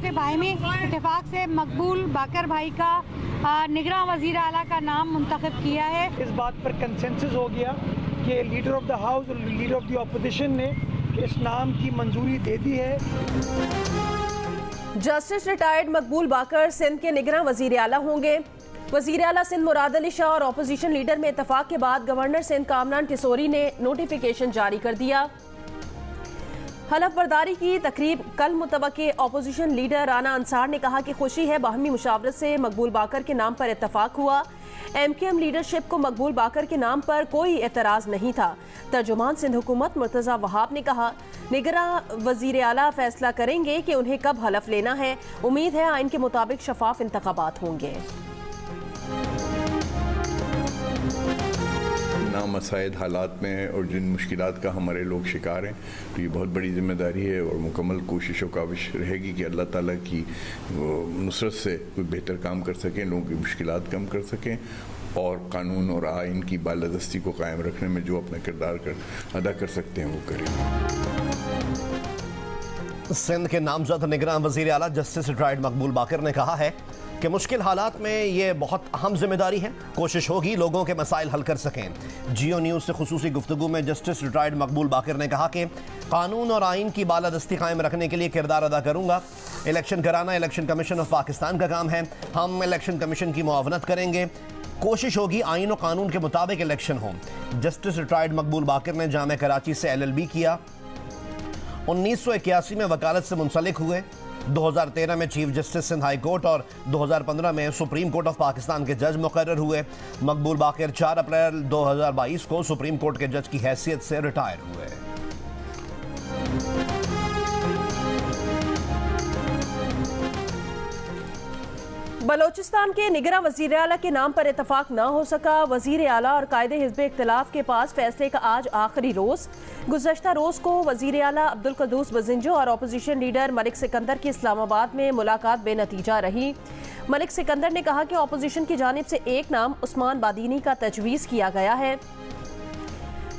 के बाहिमी इत्तेफाक से मकबूल बाकर भाई का निगरां वज़ीर आला का नाम मुंतखब किया है। इस बात पर कंसेंसस हो गया कि लीडर ऑफ द हाउस और लीडर ऑफ द अपोजिशन ने इस नाम की मंजूरी दे दी है। जस्टिस रिटायर्ड मकबूल बाकर सिंध के निगरां वज़ीर आला होंगे। वज़ीर आला सिंध मुराद अली शाह और अपोजिशन लीडर में इत्तफाक के बाद गवर्नर सिंध कामरान टिसोरी ने नोटिफिकेशन जारी कर दिया। हलफ बर्दारी की तकरीब कल मुतवक्के अपोजिशन लीडर राना अंसार ने कहा कि खुशी है बाहमी मुशावरत से मकबूल बाकर के नाम पर इत्तफाक हुआ। MKM लीडरशिप को मकबूल बाकर के नाम पर कोई एतराज़ नहीं था। तर्जुमान सिंध हुकूमत मुर्तज़ा वहाब ने कहा निगरां वज़ीर आला फैसला करेंगे कि उन्हें कब हलफ लेना है। उम्मीद है आइन के मुताबिक शफाफ इंतखाबात होंगे। नामसाइद हालात में और जिन मुश्किलात का हमारे लोग शिकार हैं, तो ये बहुत बड़ी जिम्मेदारी है और मुकम्मल कोशिश और काविश रहेगी कि अल्लाह ताला की नुसरत से कोई बेहतर काम कर सकें, लोगों की मुश्किलात कम कर सकें और कानून और आइन की बालादस्ती को कायम रखने में जो अपना किरदार अदा कर सकते हैं वो करें। सिंध के नामजद निगरान वज़ीर आला जस्टिस रिटायर्ड मकबूल बाकर ने कहा है कि मुश्किल हालात में ये बहुत अहम जिम्मेदारी है। कोशिश होगी लोगों के मसाइल हल कर सकें। जियो न्यूज़ से खुसूसी गुफ्तगू में जस्टिस रिटायर्ड मकबूल बाकर ने कहा कि कानून और आइन की बालादस्ती कायम रखने के लिए किरदार अदा करूँगा। इलेक्शन कराना इलेक्शन कमीशन ऑफ पाकिस्तान का काम है। हम इलेक्शन कमीशन की मुआवनत करेंगे। कोशिश होगी आइन और कानून के मुताबिक इलेक्शन हो। जस्टिस रिटायर्ड मकबूल बाकर ने जामे कराची से LLB किया। 1981 में वकालत से मुंसलिक हुए। 2013 में chief justice Sindh high court और 2015 में सुप्रीम कोर्ट ऑफ पाकिस्तान के जज मुकर्रर हुए। मकबूल बाकर 4 अप्रैल 2022 को सुप्रीम कोर्ट के जज की हैसियत से रिटायर हुए। बलोचिस्तान के निगरां वज़ीर आला के नाम पर इत्तफाक न हो सका। वज़ीर आला और कायदे हिज़्ब इख्तिलाफ के पास फैसले का आज आखिरी रोज़। गुज़श्ता रोज़ को वज़ीर आला अब्दुल क़ुद्दूस बज़िंजो और अपोजिशन लीडर मलिक सिकंदर की इस्लामाबाद में मुलाकात बेनतीजा रही। मलिक सिकंदर ने कहा कि अपोजिशन की जानिब से एक नाम उस्मान बादीनी का तजवीज़ किया गया है।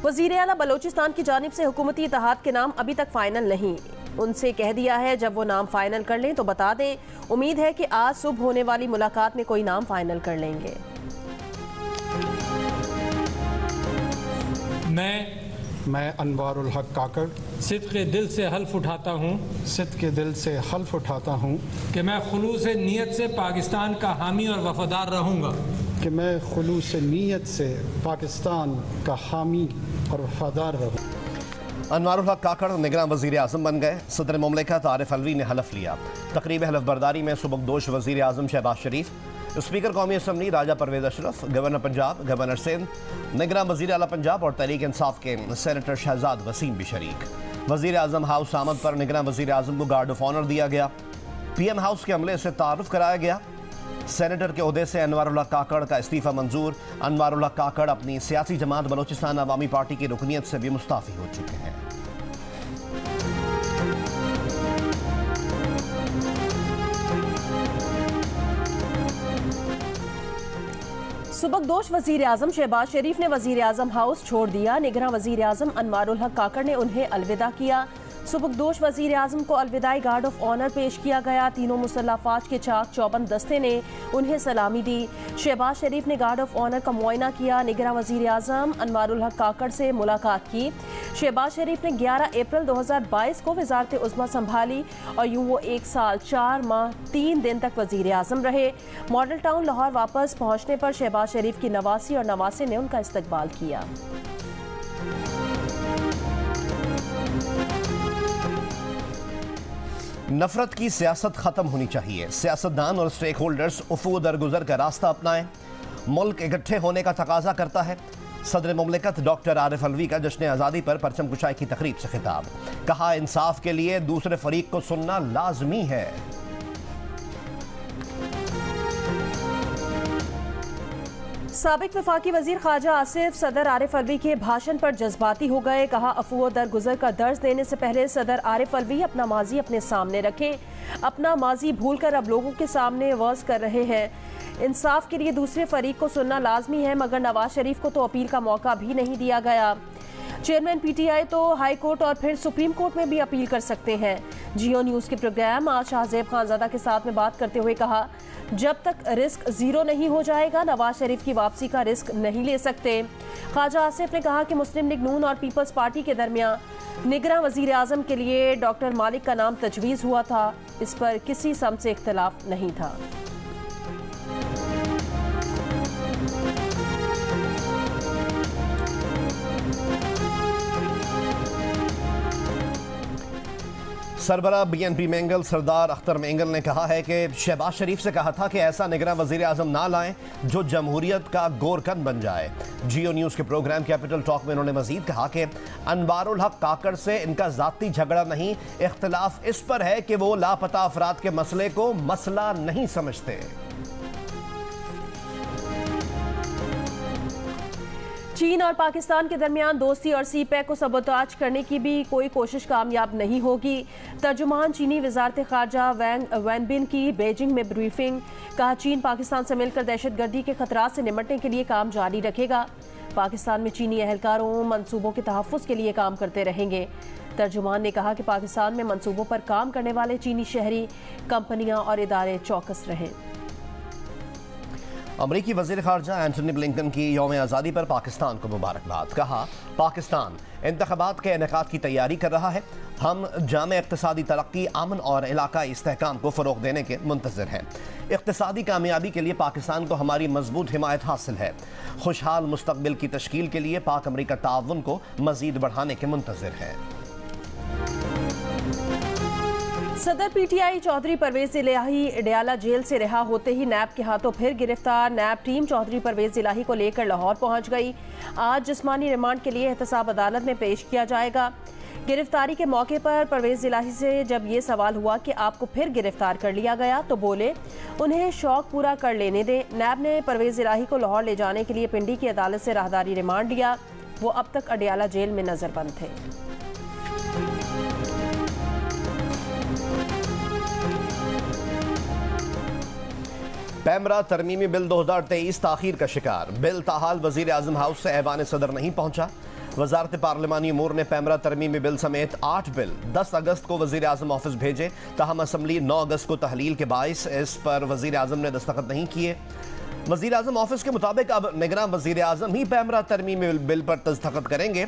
वज़ीर आला बलोचिस्तान की जानिब से हुकूमती इत्तेहाद के नाम अभी तक फ़ाइनल नहीं। उनसे कह दिया है जब वो नाम फाइनल कर लें तो बता दें। उम्मीद है कि आज सुबह होने वाली मुलाकात में कोई नाम फाइनल कर लेंगे। मैं अनवारुल हक काकड़ सिद्क़ के दिल से हल्फ उठाता हूँ कि मैं खुलूस नीयत से पाकिस्तान का हामी और वफादार रहूँगा। अनवारुल हक काकड़ निगरान वज़ीर आज़म बन गए। सदर मुमलिकत आरिफ अलवी ने हलफ लिया। तकरीब हलफ बर्दारी में सुबकदोश वज़ीर आज़म शहबाज शरीफ, स्पीकर कौमी असम्बली राजा परवेज़ अशरफ, गवर्नर पंजाब, गवर्नर सिंध, निगरान वज़ीर आला पंजाब और तहरीक इंसाफ के सेनेटर शहजाद वसीम भी शरीक। वज़ीर आज़म हाउस आमद पर निगरान वज़ीर आज़म को गार्ड ऑफ ऑनर दिया गया। PM हाउस के अमले से तारुफ कराया गया। सेनेटर के ओहदे से अनवारुल हक काकड़ का इस्तीफ़ा मंजूर। अनवारुल हक काकड़ अपनी सियासी जमात बलोचिस्तान अवामी पार्टी की रुकनीत से भी मुस्ताफ़ी हो चुके हैं। सुबकदोश वज़ीर आज़म शहबाज शरीफ ने वज़ीर आज़म हाउस छोड़ दिया। निगरां वज़ीर आज़म अनवारुल हक काकड़ ने उन्हें अलविदा किया। सुबकदोश वज़ीर आज़म को अलविदाई गार्ड ऑफ ऑनर पेश किया गया। तीनों मुसल्लह फ़ौज के चाक चौबंद दस्ते ने उन्हें सलामी दी। शहबाज शरीफ ने गार्ड ऑफ ऑनर का मुआयना किया। निगरां वज़ीर आज़म अनवारुल हक काकड़ से मुलाकात की। शहबाज शरीफ ने 11 अप्रैल 2022 को वज़ारत उज़्मा संभाली और यूँ वो 1 साल 4 माह 3 दिन तक वज़ीर आज़म रहे। मॉडल टाउन लाहौर वापस पहुँचने पर शहबाज शरीफ की नवासी और नवासे ने उनका इस्तकबाल किया। नफरत की सियासत खत्म होनी चाहिए। सियासतदान और स्टेक होल्डर्स उफ़ू दरगुजर का रास्ता अपनाएं। मुल्क इकट्ठे होने का तकाजा करता है। सदर मुमलिकत डॉक्टर आरिफ अलवी का जश्न आज़ादी पर परचम कुशाई की तकरीब से खिताब। कहा इंसाफ के लिए दूसरे फरीक को सुनना लाजमी है। साबिक वफाकी वजीर ख्वाजा आसिफ सदर आरिफ अलवी के भाषण पर जज्बाती हो गए। कहा अफवाह दरगुजर का दर्ज देने से पहले सदर आरिफ अलवी अपना माजी अपने सामने रखें। अपना माजी भूलकर अब लोगों के सामने वर्ज कर रहे हैं। इंसाफ के लिए दूसरे फरीक को सुनना लाजमी है, मगर नवाज शरीफ को तो अपील का मौका भी नहीं दिया गया। चेयरमैन पीटीआई तो हाई कोर्ट और फिर सुप्रीम कोर्ट में भी अपील कर सकते हैं। जियो न्यूज़ के प्रोग्राम आज शाहजेब खानजादा के साथ में बात करते हुए कहा, जब तक रिस्क जीरो नहीं हो जाएगा नवाज शरीफ की वापसी का रिस्क नहीं ले सकते। ख्वाजा आसिफ ने कहा कि मुस्लिम लीग नून और पीपल्स पार्टी के दरमियान निगरां वजीर आजम के लिए डॉक्टर मालिक का नाम तजवीज़ हुआ था, इस पर किसी सम से इख्तलाफ नहीं था। सरबरा बीएनपी मेंगल सरदार अख्तर मेंगल ने कहा है कि शहबाज शरीफ से कहा था कि ऐसा निगरां वजीर आजम ना लाएं जो जमहूरियत का गोरकन बन जाए। जियो न्यूज़ के प्रोग्राम कैपिटल टॉक में उन्होंने मजीद कहा कि अनवारुल हक काकड़ से इनका जाती झगड़ा नहीं, इख्तलाफ इस पर है कि वो लापता अफराद के मसले को मसला नहीं समझते। चीन और पाकिस्तान के दरमियान दोस्ती और सी पैक को सबोताज करने की भी कोई कोशिश कामयाब नहीं होगी। तर्जुमान चीनी वजारत खारजा वैंग वेनबिन की बीजिंग में ब्रीफिंग, कहा चीन पाकिस्तान से मिलकर दहशतगर्दी के खतरात से निपटने के लिए काम जारी रखेगा। पाकिस्तान में चीनी एहलकारों मंसूबों के तहफ़्फ़ुज़ के लिए काम करते रहेंगे। तर्जुमान ने कहा कि पाकिस्तान में मंसूबों पर काम करने वाले चीनी शहरी, कंपनियां और इदारे चौकस रहें। अमरीकी वज़ीर ख़ारजा एंटनी ब्लिंकन की यौम आज़ादी पर पाकिस्तान को मुबारकबाद। कहा, पाकिस्तान इंतख़ाबात के इनेकाद की तैयारी कर रहा है। हम जामे इक़्तिसादी तरक्की, अमन और इलाकाई इस्तेहकाम को फ़रोग़ देने के मुंतज़िर हैं। इक़्तिसादी कामयाबी के लिए पाकिस्तान को हमारी मजबूत हिमायत हासिल है। खुशहाल मुस्तक़बिल की तश्कील के लिए पाक अमरीका ताउन को मज़ीद बढ़ाने के मुंतज़िर हैं। सदर पीटीआई चौधरी परवेज इलाही डयाला जेल से रिहा होते ही नैब के हाथों फिर गिरफ्तार। नैब टीम चौधरी परवेज इलाही को लेकर लाहौर पहुंच गई। आज जिस्मानी रिमांड के लिए एहतसाब अदालत में पेश किया जाएगा। गिरफ्तारी के मौके पर परवेज इलाही से जब ये सवाल हुआ कि आपको फिर गिरफ्तार कर लिया गया तो बोले, उन्हें शौक पूरा कर लेने दें। नैब ने परवेज इलाही को लाहौर ले जाने के लिए पिंडी की अदालत से राहदारी रिमांड लिया। वो अब तक अडयाला जेल में नजरबंद थे। पैमरा तरमीमी बिल 2023 ताखीर का शिकार। बिल ताहाल वजीर आजम हाउस से ऐवान सदर नहीं पहुंचा। वजारत पार्लिमानी उमूर ने पैमरा तरमीमी बिल समेत 8 बिल 10 अगस्त को वजीर आजम ऑफिस भेजे, ताहम असम्बली 9 अगस्त को तहलील के बाइस इस पर वजीर आजम ने दस्तखत नहीं किए। वजीर आजम ऑफिस के मुताबिक अब निगरान वजीर आजम ही पैमरा तरमीमी बिल पर दस्तखत करेंगे।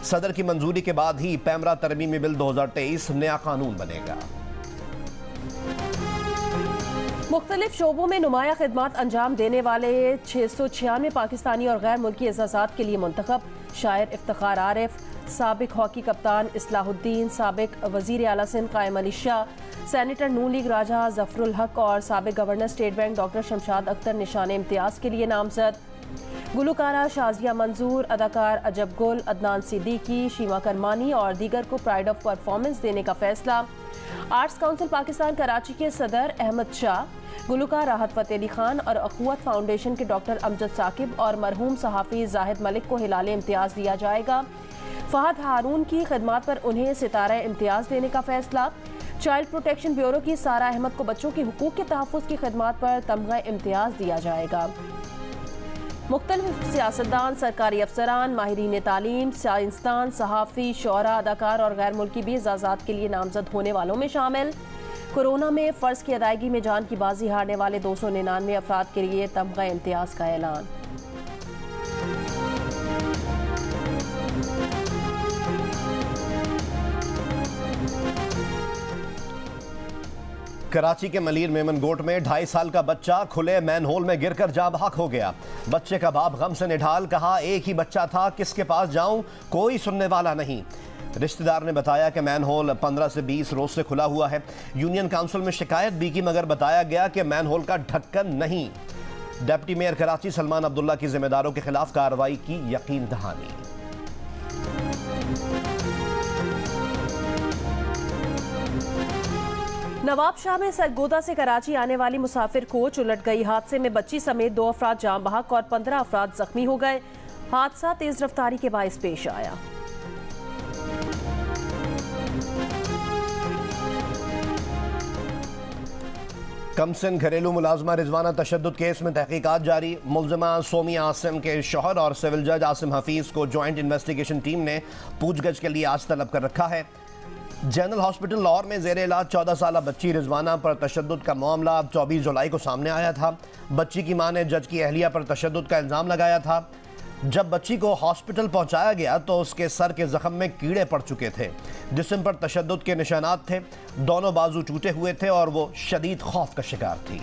सदर की मंजूरी के बाद ही पैमरा तरमीमी बिल 2023 नया कानून बनेगा। मुख्तलिफ शोबों में नुमाया खिदमात अंजाम देने वाले 696 पाकिस्तानी और गैर मुल्की एजाज़ात के लिए मुंतखब। शायर इफ्तिखार आरिफ, साबिक हॉकी कप्तान इस्लाहुद्दीन, साबिक वजीर आला सिंध कायम अली शाह, सैनेटर नून लीग राजा जफरुल हक और साबिक governor state bank doctor Shamshad Akhtar निशान इम्तियाज़ के लिए नामजद। गुलकारा शाजिया मंजूर, अदाकार अजब गुल, अदनान सिद्दीकी, शीमा करमानी और दीगर को प्राइड ऑफ परफॉर्मेंस देने का फैसला। आर्ट्स काउंसिल पाकिस्तान कराची के सदर अहमद शाह, गुलकार राहत फ़तेह अली खान और अखुवत फाउंडेशन के डॉक्टर अमजद साकिब और मरहूम सहाफ़ी जाहिद मलिक को हिलाल इम्तियाज़ दिया जाएगा। फहद हारून की खिदमात पर उन्हें सितारा इम्तियाज़ देने का फैसला। चाइल्ड प्रोटेक्शन ब्यूरो की सारा अहमद को बच्चों के हुकूक के तहफ़्फ़ुज़ की खिदमात पर तमगा इम्तियाज़ दिया जाएगा। मुख्तलिफ सियासतदान, सरकारी अफसरान, माहिरीन तालीम, साइंसदान, सहाफ़ी, शोरा, अदाकार और गैर मुल्की भी एजाज़ात के लिए नामजद होने वालों में शामिल। कोरोना में फ़र्ज की अदायगी में जान की बाजी हारने वाले 299 अफराद के लिए तमगा इम्तियाज़ का ऐलान। कराची के मलीर मेमन गोट में 2.5 साल का बच्चा खुले मैनहोल में गिरकर जाँ बहक हो गया। बच्चे का बाप गम से निढाल, कहा एक ही बच्चा था, किसके पास जाऊं, कोई सुनने वाला नहीं। रिश्तेदार ने बताया कि मैनहोल 15 से 20 रोज से खुला हुआ है। यूनियन काउंसिल में शिकायत भी की मगर बताया गया कि मैनहोल का ढक्कन नहीं। डिप्टी मेयर कराची सलमान अब्दुल्ला की जिम्मेदारों के खिलाफ कार्रवाई की यकीन दहानी। नवाब शाह में सरगोदा से कराची आने वाली मुसाफिर कोच उलट गई। हादसे में बच्ची समेत 2 अफराद जाम बहक और 15 अफराद जख्मी हो गए। हादसा तेज रफ्तारी के बाइस पेश आया। कमसिन घरेलू मुलाजमा रिजवाना तशद्दुद केस में तहकीकात जारी। मुलजमा सोमिया आसिम के शौहर और सिविल जज आसिम हफीज़ को ज्वाइंट इन्वेस्टिगेशन टीम ने पूछगछ के लिए आज तलब कर रखा है। जनरल हॉस्पिटल लाहौर में ज़ेर इलाज 14 साल बच्ची रिजवाना पर तशद्दुद का मामला 24 जुलाई को सामने आया था। बच्ची की मां ने जज की अहलिया पर तशद्दुद का इल्ज़ाम लगाया था। जब बच्ची को हॉस्पिटल पहुंचाया गया तो उसके सर के जख्म में कीड़े पड़ चुके थे। जिस्म पर तशद्दुद के निशानात थे। दोनों बाजू टूटे हुए थे और वो शदीद खौफ का शिकार थी।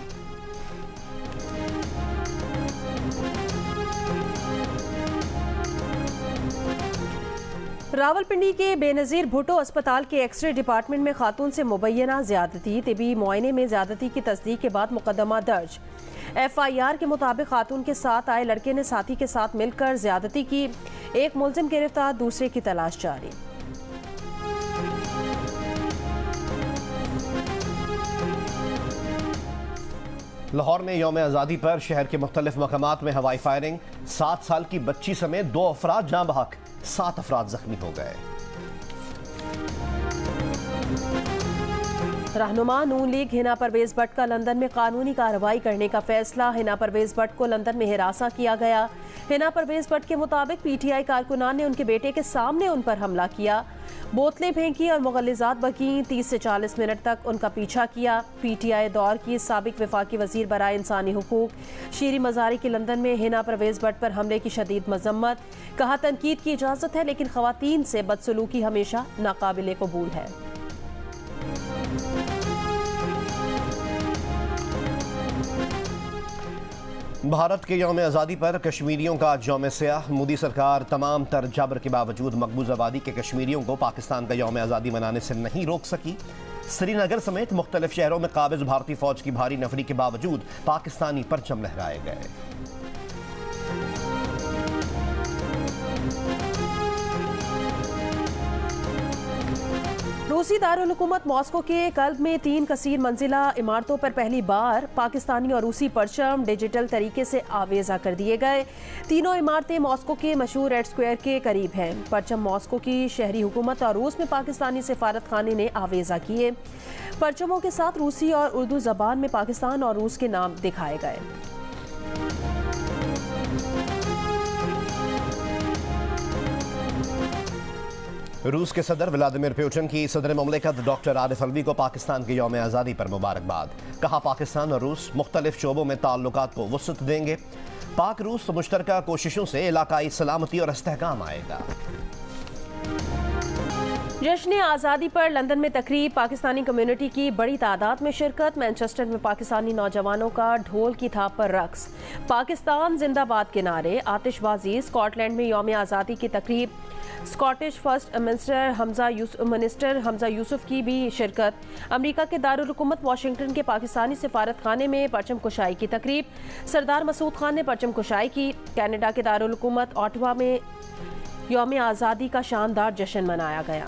रावलपिंडी के बेनज़ीर भुट्टो अस्पताल के एक्सरे डिपार्टमेंट में खातून से मुबैना ज़्यादती तिबी मुआयने में ज़्यादती की तस्दीक के बाद मुकदमा दर्ज। FIR के मुताबिक खातून के साथ आए लड़के ने साथी के साथ मिलकर ज़्यादती की। एक मुलजिम गिरफ्तार, दूसरे की तलाश जारी। लाहौर में यौम आज़ादी पर शहर के मुख्तलिफ मकामात में हवाई फायरिंग। 7 साल की बच्ची समेत 2 अफराद जाँ बहक, 7 अफराद जख्मी हो गए। रहनुमा नून लीग हिना परवेज भट्ट का लंदन में कानूनी कार्रवाई करने का फैसला। हिना परवेज भट्ट को लंदन में हिरासा किया गया। हिना परवेज भट्ट के मुताबिक PTI कारकुनान ने उनके बेटे के सामने उन पर हमला किया, बोतलें फेंकी और मुगल्लिज़ात बकीं। 30 से 40 मिनट तक उनका पीछा किया। PTI दौर की साबिक वफाकी वजीर बराए इंसानी हुकूक शीरी मज़ारी की लंदन में हिना परवेज भट्ट पर हमले की शदीद मजम्मत। कहा, तनकीद की इजाज़त है लेकिन ख़वातीन से बदसलूकी हमेशा नाकाबिले कबूल है। भारत के यौम आज़ादी पर कश्मीरियों का यौम सियाह। मोदी सरकार तमाम तर जबर के बावजूद मकबूज आबादी के कश्मीरियों को पाकिस्तान का यौम आज़ादी मनाने से नहीं रोक सकी। श्रीनगर समेत मुख्तलिफ शहरों में काबिज भारतीय फौज की भारी नफरी के बावजूद पाकिस्तानी परचम लहराए गए। रूसी दारुल हुकूमत मॉस्को के कल्ब में 3 कसीर मंजिला इमारतों पर पहली बार पाकिस्तानी और रूसी परचम डिजिटल तरीके से आवेजा कर दिए गए। तीनों इमारतें मॉस्को के मशहूर रेड स्क्वायर के करीब हैं। परचम मॉस्को की शहरी हुकूमत और रूस में पाकिस्तानी सिफारत खाने ने आवेजा किए। परचमों के साथ रूसी और उर्दू जबान में पाकिस्तान और रूस के नाम दिखाए गए। रूस के सदर व्लादिमीर पुतिन की सदर मुमलिकत डॉक्टर आरिफ अलवी को पाकिस्तान के यौम आज़ादी पर मुबारकबाद। कहा, पाकिस्तान और रूस मुख्तलिफ शोबों में ताल्लुकात को वुसअत देंगे। पाक रूस मुश्तरका कोशिशों से इलाकाई सलामती और इस्तेहकाम आएगा। जश्न आज़ादी पर लंदन में तकरीब। पाकिस्तानी कम्युनिटी की बड़ी तादाद में शिरकत। मैनचेस्टर में पाकिस्तानी नौजवानों का ढोल की थाप पर रक्स। पाकिस्तान जिंदाबाद के नारे, आतिशबाजी। स्कॉटलैंड में यौम आज़ादी की तकरीब। Scottish first minister Hamza Yusuf की भी शिरकत। अमेरिका के दारुल हुकूमत वाशिंगटन के पाकिस्तानी सिफारत खाने में परचम कुशाई की तकरीब। सरदार मसूद खान ने परचम कुशाई की। कनाडा के दारुल हुकूमत ऑटवा में यौम आज़ादी का शानदार जश्न मनाया गया।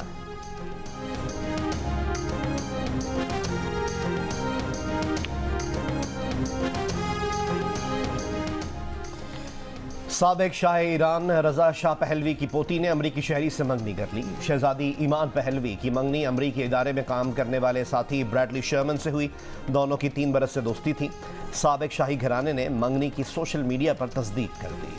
साबिक शाह ईरान रजा शाह पहलवी की पोती ने अमरीकी शहरी से मंगनी कर ली। शहजादी ईमान पहलवी की मंगनी अमरीकी इदारे में काम करने वाले साथी ब्रैडली शर्मन से हुई। दोनों की 3 बरस से दोस्ती थी। साबिक शाही घराने ने मंगनी की सोशल मीडिया पर तस्दीक कर दी।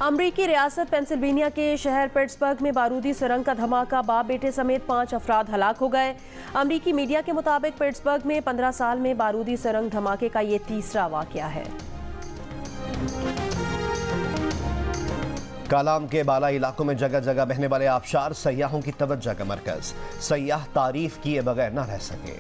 अमरीकी रियासत पेंसिल्वेनिया के शहर पिट्सबर्ग में बारूदी सुरंग का धमाका, बाप बेटे समेत 5 अफराद हलाक हो गए। अमरीकी मीडिया के मुताबिक पिट्सबर्ग में 15 साल में बारूदी सुरंग धमाके का ये तीसरा वाकया है। कालाम के बाला इलाकों में जगह जगह बहने वाले आबशार सयाहों की तवज्जो का मरकज। सयाह तारीफ किए बगैर न रह सके।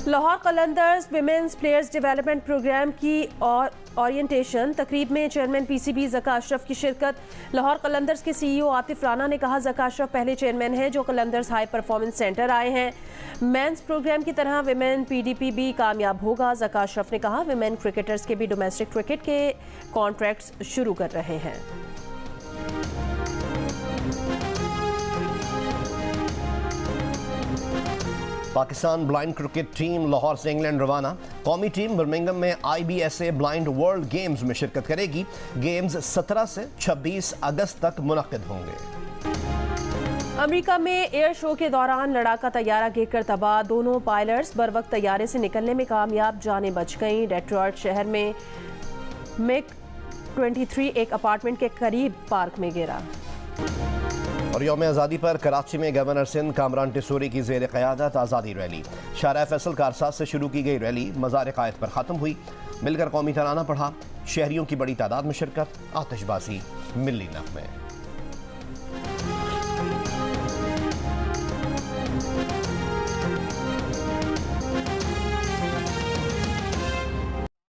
Lahore Qalandars women's players development program की ओरिएंटेशन तकरीब में चेयरमैन PCB ज़का अशरफ की शिरकत। लाहौर कलंदर्स के CEO आतिफ राना ने कहा, ज़का अशरफ पहले चेयरमैन हैं जो कलंदर्स हाई परफॉर्मेंस सेंटर आए हैं। मेंस प्रोग्राम की तरह विमेन PDP भी कामयाब होगा। ज़का अशरफ ने कहा, विमेन क्रिकेटर्स के भी डोमेस्टिक क्रिकेट के कॉन्ट्रैक्ट्स शुरू कर रहे हैं। Pakistan blind cricket team Lahore से इंग्लैंड रवाना। कौमी टीम बर्मिंघम में IBSA ब्लाइंड वर्ल्ड गेम्स में शिरकत करेगी। गेम्स 17 से 26 अगस्त तक मुनक्किद होंगे। अमेरिका में एयर शो के दौरान लड़ाका तैयारा गिरकर तबाह। दोनों पायलट्स बर वक्त तैयारे से निकलने में कामयाब, जानें बच गईं। डेट्रॉयट शहर में मिग 23 एक अपार्टमेंट के करीब पार्क में गिरा। और यौम आज़ादी पर कराची में गवर्नर सिंध कामरान टिसूरी की ज़ेर क़यादत आज़ादी रैली। शाहराह फैसल कारसाज से शुरू की गई रैली मज़ार क़ायद पर ख़त्म हुई। मिलकर कौमी तराना पढ़ा। शहरियों की बड़ी तादाद में शिरकत। आतिशबाजी मिली नग़मे।